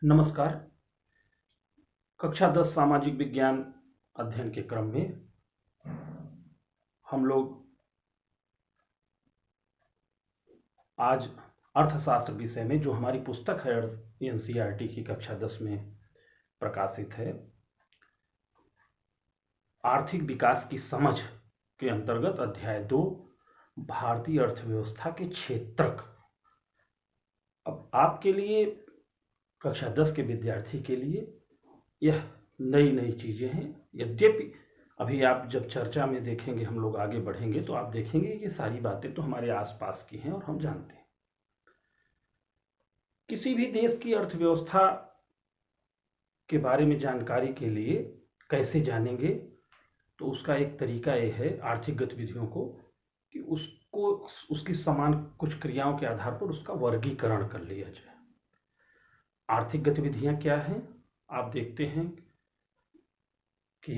नमस्कार। कक्षा 10 सामाजिक विज्ञान अध्ययन के क्रम में हम लोग आज अर्थशास्त्र विषय में जो हमारी पुस्तक है एनसीईआरटी की कक्षा 10 में प्रकाशित है, आर्थिक विकास की समझ के अंतर्गत अध्याय 2 भारतीय अर्थव्यवस्था के क्षेत्रक। अब आपके लिए, कक्षा 10 के विद्यार्थी के लिए यह नई नई चीज़ें हैं। यद्यपि अभी आप जब चर्चा में देखेंगे, हम लोग आगे बढ़ेंगे तो आप देखेंगे कि सारी बातें तो हमारे आसपास की हैं और हम जानते हैं। किसी भी देश की अर्थव्यवस्था के बारे में जानकारी के लिए कैसे जानेंगे, तो उसका एक तरीका ये है आर्थिक गतिविधियों को कि उसको उसकी समान कुछ क्रियाओं के आधार पर उसका वर्गीकरण कर लिया जाए। आर्थिक गतिविधियां क्या हैं? आप देखते हैं कि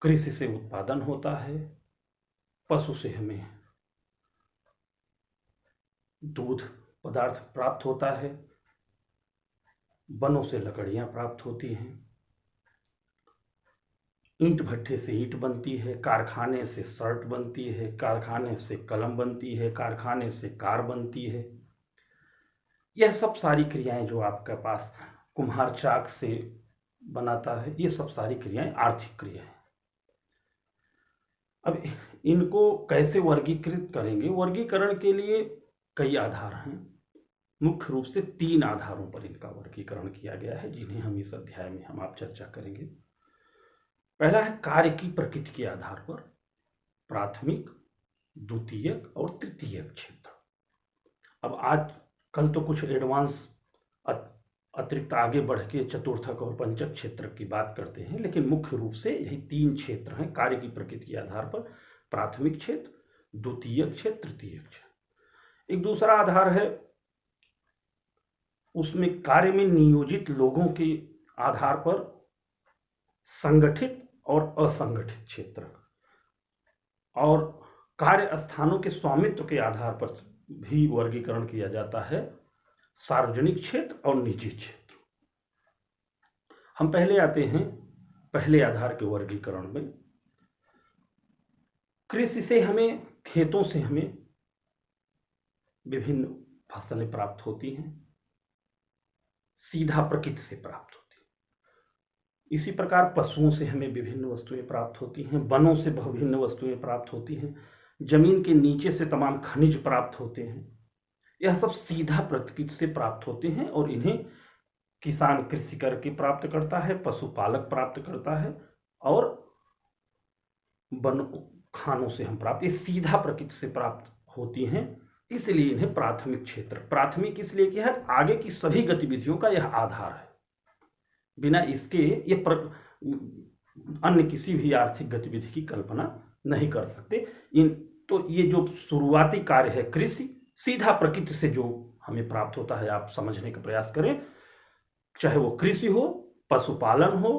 कृषि से उत्पादन होता है, पशु से हमें दूध पदार्थ प्राप्त होता है, वनों से लकड़ियां प्राप्त होती हैं, ईंट भट्ठे से ईंट बनती है, कारखाने से शर्ट बनती है, कारखाने से कलम बनती है, कारखाने से कार बनती है। यह सब सारी क्रियाएं जो आपके पास कुम्हार चाक से बनाता है, ये सब सारी क्रियाएं आर्थिक क्रियाएं। अब इनको कैसे वर्गीकृत करेंगे? वर्गीकरण के लिए कई आधार हैं। मुख्य रूप से 3 आधारों पर इनका वर्गीकरण किया गया है, जिन्हें हम इस अध्याय में आप चर्चा करेंगे। पहला है कार्य की प्रकृति के आधार पर प्राथमिक, द्वितीयक और तृतीयक क्षेत्र। अब आज कल तो कुछ एडवांस अतिरिक्त आगे बढ़ के चतुर्थक और पंचक क्षेत्र की बात करते हैं, लेकिन मुख्य रूप से यही 3 क्षेत्र हैं कार्य की प्रकृति के आधार पर: प्राथमिक क्षेत्र, द्वितीयक क्षेत्र, तृतीयक क्षेत्र। एक दूसरा आधार है, उसमें कार्य में नियोजित लोगों के आधार पर संगठित और असंगठित क्षेत्र, और कार्य स्थानों के स्वामित्व के आधार पर भी वर्गीकरण किया जाता है, सार्वजनिक क्षेत्र और निजी क्षेत्र। हम पहले आते हैं पहले आधार के वर्गीकरण में। कृषि से हमें, खेतों से हमें विभिन्न फसलें प्राप्त होती हैं, सीधा प्रकृति से प्राप्त होती है। इसी प्रकार पशुओं से हमें विभिन्न वस्तुएं प्राप्त होती हैं, वनों से विभिन्न वस्तुएं प्राप्त होती हैं, जमीन के नीचे से तमाम खनिज प्राप्त होते हैं। यह सब सीधा प्रकृति से प्राप्त होते हैं और इन्हें किसान कृषि करके प्राप्त करता है, पशुपालक प्राप्त करता है, और वन खानों से हम प्राप्त, ये सीधा प्रकृति से प्राप्त होती हैं। इसलिए इन्हें प्राथमिक क्षेत्र, प्राथमिक इसलिए कि है आगे की सभी गतिविधियों का यह आधार है। बिना इसके ये अन्य किसी भी आर्थिक गतिविधि की कल्पना नहीं कर सकते। तो ये जो शुरुआती कार्य है कृषि, सीधा प्रकृति से जो हमें प्राप्त होता है, आप समझने का प्रयास करें। चाहे वो कृषि हो, पशुपालन हो,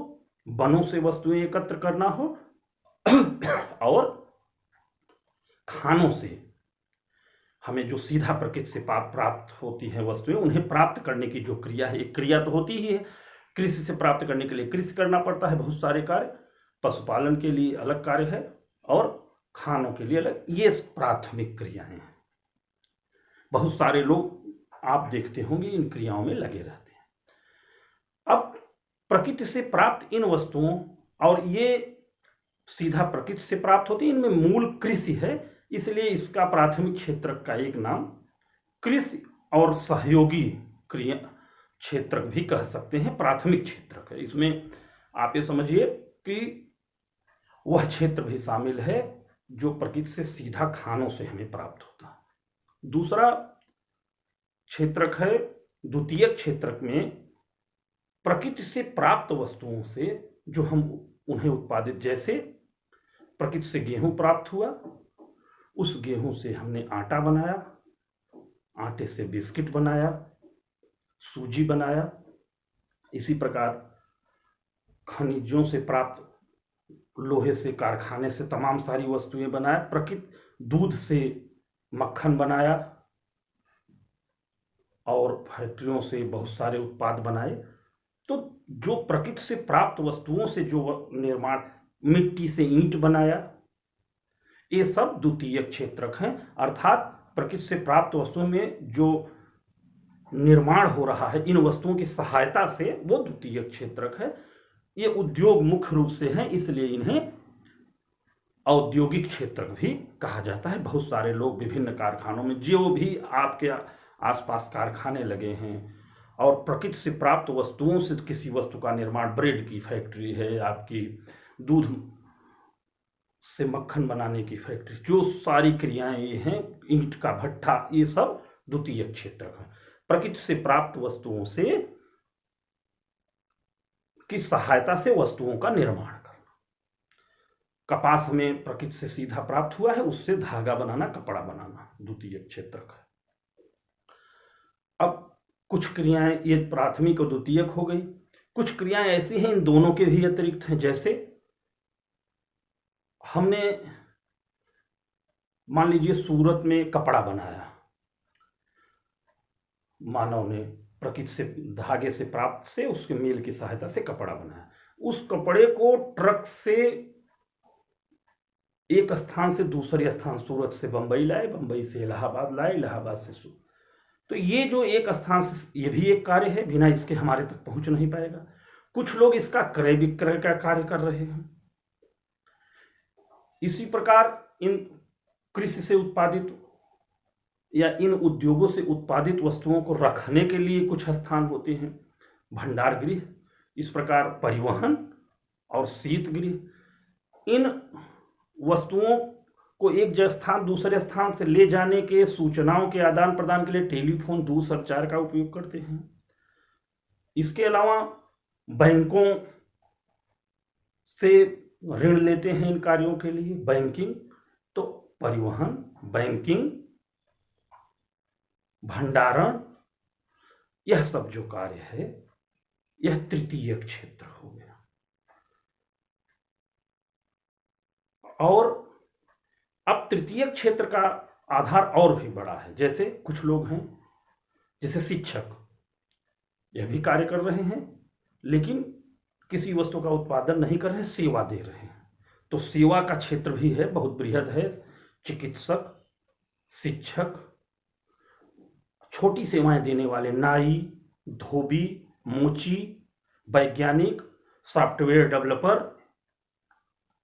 वनों से वस्तुएं एकत्र करना हो, और खानों से हमें जो सीधा प्रकृति से प्राप्त होती है वस्तुएं, उन्हें प्राप्त करने की जो क्रिया है, एक क्रिया तो होती ही है। कृषि से प्राप्त करने के लिए कृषि करना पड़ता है, बहुत सारे कार्य, पशुपालन के लिए अलग कार्य है, और खानों के लिए अलग। ये प्राथमिक क्रियाएं हैं। बहुत सारे लोग आप देखते होंगे इन क्रियाओं में लगे रहते हैं। अब प्रकृति से प्राप्त इन वस्तुओं, और ये सीधा प्रकृति से प्राप्त होती है, इनमें मूल कृषि है, इसलिए इसका प्राथमिक क्षेत्र का एक नाम कृषि और सहयोगी क्रिया क्षेत्र भी कह सकते हैं, प्राथमिक क्षेत्र है। इसमें आप ये समझिए कि वह क्षेत्र भी शामिल है जो प्रकृति से सीधा खानों से हमें प्राप्त होता है। दूसरा क्षेत्रक है द्वितीयक क्षेत्रक में प्रकृति से प्राप्त वस्तुओं से जो हम उन्हें उत्पादित, जैसे प्रकृति से गेहूं प्राप्त हुआ, उस गेहूं से हमने आटा बनाया, आटे से बिस्किट बनाया, सूजी बनाया। इसी प्रकार खनिजों से प्राप्त लोहे से कारखाने से तमाम सारी वस्तुएं बनाया, प्रकृति दूध से मक्खन बनाया, और फैक्ट्रियों से बहुत सारे उत्पाद बनाए। तो जो प्रकृति से प्राप्त वस्तुओं से जो निर्माण, मिट्टी से ईंट बनाया, ये सब द्वितीयक क्षेत्रक हैं। अर्थात प्रकृति से प्राप्त वस्तुओं में जो निर्माण हो रहा है इन वस्तुओं की सहायता से, वो द्वितीयक क्षेत्रक है। ये उद्योग मुख्य रूप से हैं, इसलिए इन्हें औद्योगिक क्षेत्रक भी कहा जाता है। बहुत सारे लोग विभिन्न कारखानों में, जो भी आपके आसपास कारखाने लगे हैं और प्रकृति से प्राप्त वस्तुओं से किसी वस्तु का निर्माण, ब्रेड की फैक्ट्री है, आपकी दूध से मक्खन बनाने की फैक्ट्री, जो सारी क्रियाएं ये हैं, ईंट का भट्ठा, ये सब द्वितीयक क्षेत्रक है। प्रकृति से प्राप्त वस्तुओं से की सहायता से वस्तुओं का निर्माण करना। कपास हमें प्रकृति से सीधा प्राप्त हुआ है, उससे धागा बनाना, कपड़ा बनाना द्वितीयक क्षेत्रक है। अब कुछ क्रियाएं ये प्राथमिक और द्वितीयक हो गई। कुछ क्रियाएं ऐसी हैं इन दोनों के भी अतिरिक्त हैं। जैसे हमने मान लीजिए सूरत में कपड़ा बनाया, मानव ने प्रकृति से धागे से प्राप्त से उसके मेल की सहायता से कपड़ा बनाया। उस कपड़े को ट्रक से एक स्थान से दूसरे स्थान, सूरत से बंबई लाए, बंबई से इलाहाबाद लाए, इलाहाबाद से सूरत। तो ये जो एक स्थान से, ये भी एक कार्य है, बिना इसके हमारे तक पहुंच नहीं पाएगा। कुछ लोग इसका क्रय विक्रय का कार्य कर रहे हैं। इसी प्रकार इन कृषि से उत्पादित या इन उद्योगों से उत्पादित वस्तुओं को रखने के लिए कुछ स्थान होते हैं, भंडार गृह। इस प्रकार परिवहन और शीत गृह, इन वस्तुओं को एक स्थान दूसरे स्थान से ले जाने के, सूचनाओं के आदान प्रदान के लिए टेलीफोन, दूरसंचार का उपयोग करते हैं। इसके अलावा बैंकों से ऋण लेते हैं इन कार्यों के लिए, बैंकिंग। तो परिवहन, बैंकिंग, भंडारण, यह सब जो कार्य है यह तृतीयक क्षेत्र हो गया। और अब तृतीयक क्षेत्र का आधार और भी बड़ा है। जैसे कुछ लोग हैं, जैसे शिक्षक, यह भी कार्य कर रहे हैं लेकिन किसी वस्तु का उत्पादन नहीं कर रहे, सेवा दे रहे हैं। तो सेवा का क्षेत्र भी है, बहुत बृहद है। चिकित्सक, शिक्षक, छोटी सेवाएं देने वाले, नाई, धोबी, मोची, वैज्ञानिक, सॉफ्टवेयर डेवलपर,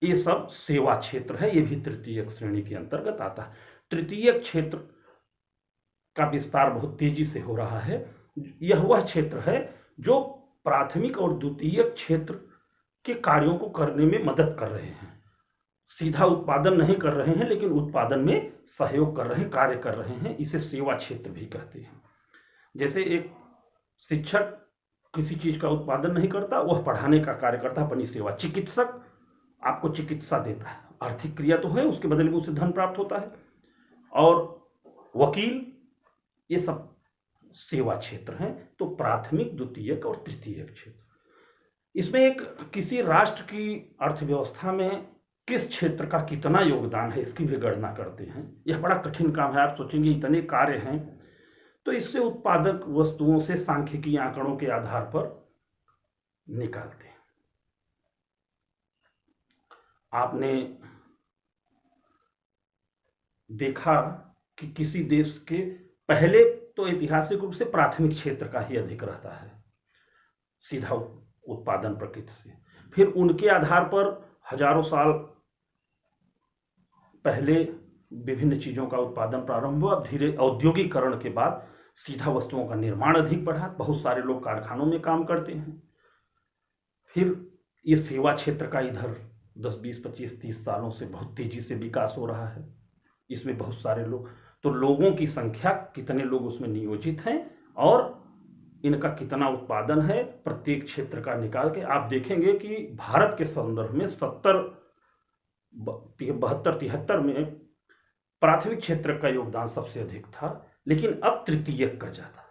ये सब सेवा क्षेत्र है। ये भी तृतीयक श्रेणी के अंतर्गत आता है। तृतीयक क्षेत्र का विस्तार बहुत तेजी से हो रहा है। यह वह क्षेत्र है जो प्राथमिक और द्वितीयक क्षेत्र के कार्यों को करने में मदद कर रहे हैं। सीधा उत्पादन नहीं कर रहे हैं लेकिन उत्पादन में सहयोग कर रहे हैं, कार्य कर रहे हैं। इसे सेवा क्षेत्र भी कहते हैं। जैसे एक शिक्षक किसी चीज का उत्पादन नहीं करता, वह पढ़ाने का कार्य करता, अपनी सेवा। चिकित्सक आपको चिकित्सा देता है, आर्थिक क्रिया तो है, उसके बदले में उसे धन प्राप्त होता है। और वकील, ये सब सेवा क्षेत्र हैं। तो प्राथमिक, द्वितीयक और तृतीयक क्षेत्र। इसमें एक किसी राष्ट्र की अर्थव्यवस्था में किस क्षेत्र का कितना योगदान है, इसकी भी गणना करते हैं। यह बड़ा कठिन काम है। आप सोचेंगे इतने कार्य हैं, तो इससे उत्पादक वस्तुओं से सांख्यिकीय आंकड़ों के आधार पर निकालते हैं। आपने देखा कि किसी देश के पहले तो ऐतिहासिक रूप से प्राथमिक क्षेत्र का ही अधिक रहता है, सीधा उत्पादन प्रकृति से। फिर उनके आधार पर हजारों साल पहले विभिन्न चीजों का उत्पादन प्रारंभ हुआ। धीरे औद्योगिकरण के बाद सीधा वस्तुओं का निर्माण अधिक बढ़ा, बहुत सारे लोग कारखानों में काम करते हैं। फिर ये सेवा क्षेत्र का इधर 10, 20, 25, 30 सालों से बहुत तेजी से विकास हो रहा है। इसमें बहुत सारे लोग, तो लोगों की संख्या, कितने लोग उसमें नियोजित हैं और इनका कितना उत्पादन है, प्रत्येक क्षेत्र का निकाल के आप देखेंगे कि भारत के संदर्भ में 72-73 में प्राथमिक क्षेत्र का योगदान सबसे अधिक था, लेकिन अब तृतीयक का ज्यादा।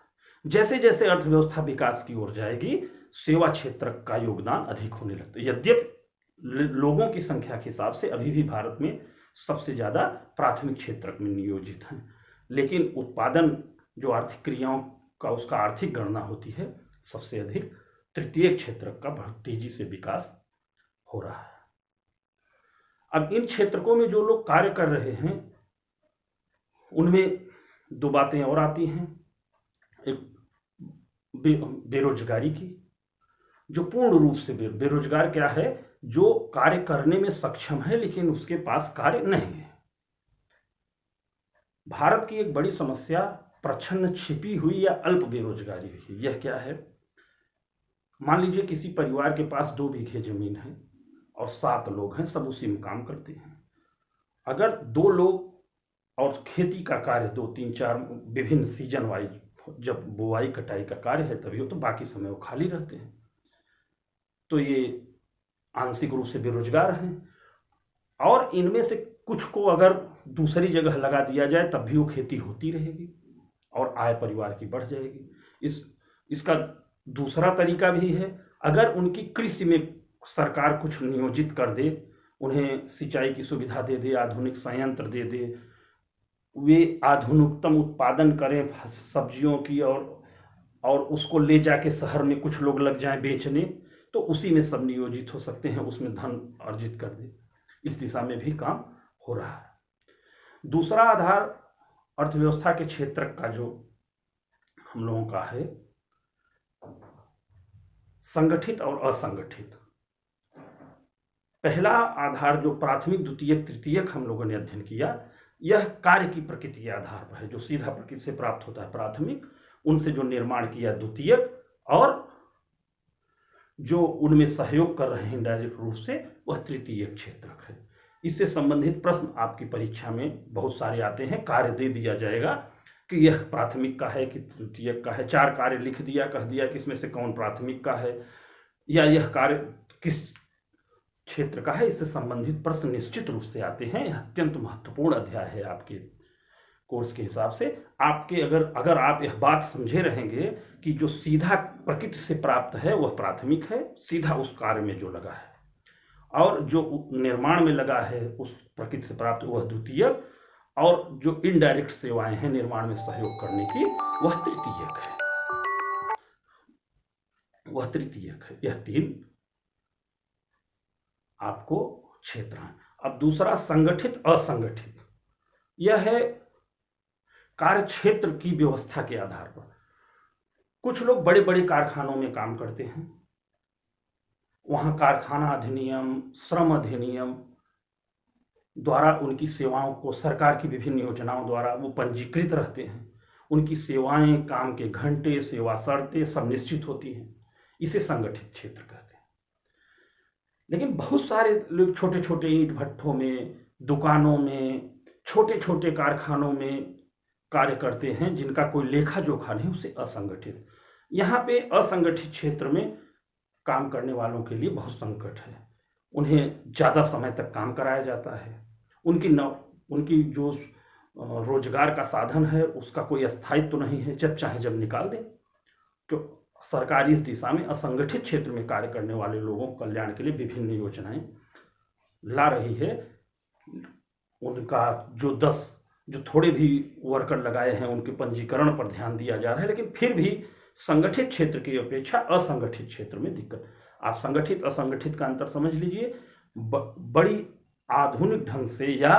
जैसे जैसे अर्थव्यवस्था विकास की ओर जाएगी, सेवा क्षेत्र का योगदान अधिक होने लगता है। यद्यपि लोगों की संख्या के हिसाब से अभी भी भारत में सबसे ज्यादा प्राथमिक क्षेत्र में नियोजित हैं, लेकिन उत्पादन, जो आर्थिक क्रियाओं का उसका आर्थिक गणना होती है, सबसे अधिक तृतीय क्षेत्र का बहुत तेजी से विकास हो रहा है। अब इन क्षेत्रकों में जो लोग कार्य कर रहे हैं उनमें दो बातें और आती हैं। एक बेरोजगारी की, जो पूर्ण रूप से बेरोजगार क्या है, जो कार्य करने में सक्षम है लेकिन उसके पास कार्य नहीं है। भारत की एक बड़ी समस्या प्रच्छन्न छिपी हुई या अल्प बेरोजगारी है। यह क्या है? मान लीजिए किसी परिवार के पास 2 बीघे जमीन है और 7 लोग हैं, सब उसी में काम करते हैं। अगर 2 लोग और खेती का कार्य 2, 3, 4 विभिन्न सीजन वाइज, जब बुआई कटाई का कार्य है तभी हो, तो बाकी समय वो खाली रहते हैं, तो ये आंशिक रूप से बेरोजगार हैं। और इनमें से कुछ को अगर दूसरी जगह लगा दिया जाए तब भी वो खेती होती रहेगी और आय परिवार की बढ़ जाएगी। इसका दूसरा तरीका भी है, अगर उनकी कृषि में सरकार कुछ नियोजित कर दे, उन्हें सिंचाई की सुविधा दे दे, आधुनिक संयंत्र दे दे, वे आधुनिकतम उत्पादन करें सब्जियों की और उसको ले जाके शहर में कुछ लोग लग जाएं बेचने, तो उसी में सब नियोजित हो सकते हैं, उसमें धन अर्जित कर दे। इस दिशा में भी काम हो रहा है। दूसरा आधार अर्थव्यवस्था के क्षेत्र का जो हम लोगों का है, संगठित और असंगठित। पहला आधार जो प्राथमिक, द्वितीयक, तृतीयक हम लोगों ने अध्ययन किया, यह कार्य की प्रकृति के आधार पर है। जो सीधा प्रकृति से प्राप्त होता है प्राथमिक, उनसे जो निर्माण किया द्वितीयक, और जो उनमें सहयोग कर रहे हैं इनडायरेक्ट रूप से, वह तृतीयक क्षेत्रक है। इससे संबंधित प्रश्न आपकी परीक्षा में बहुत सारे आते हैं। कार्य दे दिया जाएगा कि यह प्राथमिक का है कि तृतीयक का है, 4 कार्य लिख दिया, कह दिया कि इसमें से कौन प्राथमिक का है या यह कार्य किस क्षेत्र का है। इससे संबंधित प्रश्न निश्चित रूप से आते हैं। यह अत्यंत महत्वपूर्ण अध्याय है आपके कोर्स के हिसाब से। आपके अगर आप यह बात समझे रहेंगे कि जो सीधा प्रकृति से प्राप्त है वह प्राथमिक है, सीधा उस कार्य में जो लगा है, और जो निर्माण में लगा है उस प्रकृति से प्राप्त वह द्वितीयक, और जो इनडायरेक्ट सेवाएं हैं निर्माण में सहयोग करने की, वह तृतीयक है। वह तृतीयक है। यह 3 आपको क्षेत्र हैं। अब दूसरा संगठित असंगठित, यह है कार्य क्षेत्र की व्यवस्था के आधार पर। कुछ लोग बड़े बड़े कारखानों में काम करते हैं, वहां कारखाना अधिनियम, श्रम अधिनियम द्वारा उनकी सेवाओं को, सरकार की विभिन्न योजनाओं द्वारा वो पंजीकृत रहते हैं। उनकी सेवाएं, काम के घंटे, सेवा शर्तें सब निश्चित होती हैं। इसे संगठित क्षेत्र कहते हैं। लेकिन बहुत सारे लोग छोटे छोटे ईंट भट्ठों में, दुकानों में, छोटे छोटे कारखानों में कार्य करते हैं जिनका कोई लेखा जोखा नहीं, उसे असंगठित। यहाँ पे असंगठित क्षेत्र में काम करने वालों के लिए बहुत संकट है। उन्हें ज़्यादा समय तक काम कराया जाता है। उनकी जो रोजगार का साधन है उसका कोई स्थायित्व तो नहीं है, जब चाहे जब निकाल दें। क्यों? सरकार इस दिशा में असंगठित क्षेत्र में कार्य करने वाले लोगों के कल्याण के लिए विभिन्न योजनाएं ला रही है। उनका जो थोड़े भी वर्कर लगाए हैं उनके पंजीकरण पर ध्यान दिया जा रहा है, लेकिन फिर भी संगठित क्षेत्र की अपेक्षा असंगठित क्षेत्र में दिक्कत। आप संगठित असंगठित का अंतर समझ लीजिए। बड़ी आधुनिक ढंग से या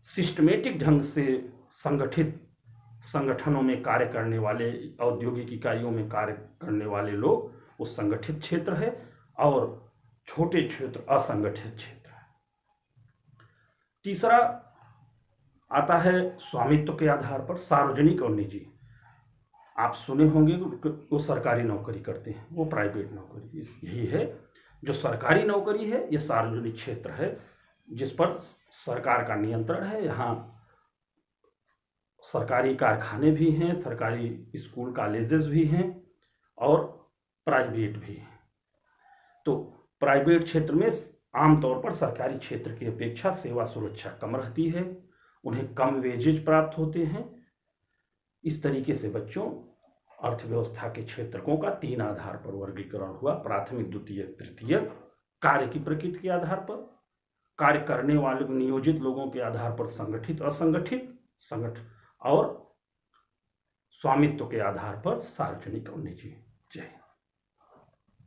सिस्टमेटिक ढंग से संगठित संगठनों में कार्य करने वाले, औद्योगिक इकाइयों में कार्य करने वाले लोग उस संगठित क्षेत्र है, और छोटे क्षेत्र असंगठित क्षेत्र है। तीसरा आता है स्वामित्व के आधार पर, सार्वजनिक और निजी। आप सुने होंगे वो सरकारी नौकरी करते हैं, वो प्राइवेट नौकरी। यही है, जो सरकारी नौकरी है ये सार्वजनिक क्षेत्र है, जिस पर सरकार का नियंत्रण है। यहाँ सरकारी कारखाने भी हैं, सरकारी स्कूल कॉलेजेस भी हैं, और प्राइवेट भी हैं। तो प्राइवेट क्षेत्र में आमतौर पर सरकारी क्षेत्र की अपेक्षा सेवा सुरक्षा कम रहती है, उन्हें कम वेजेज प्राप्त होते हैं। इस तरीके से बच्चों अर्थव्यवस्था के क्षेत्रकों का 3 आधार पर वर्गीकरण हुआ: प्राथमिक, द्वितीयक, तृतीयक। कार्य की प्रकृति के आधार पर, कार्य करने वाले नियोजित लोगों के आधार पर संगठित असंगठित, और स्वामित्व के आधार पर सार्वजनिक और निजी। जय हिंद।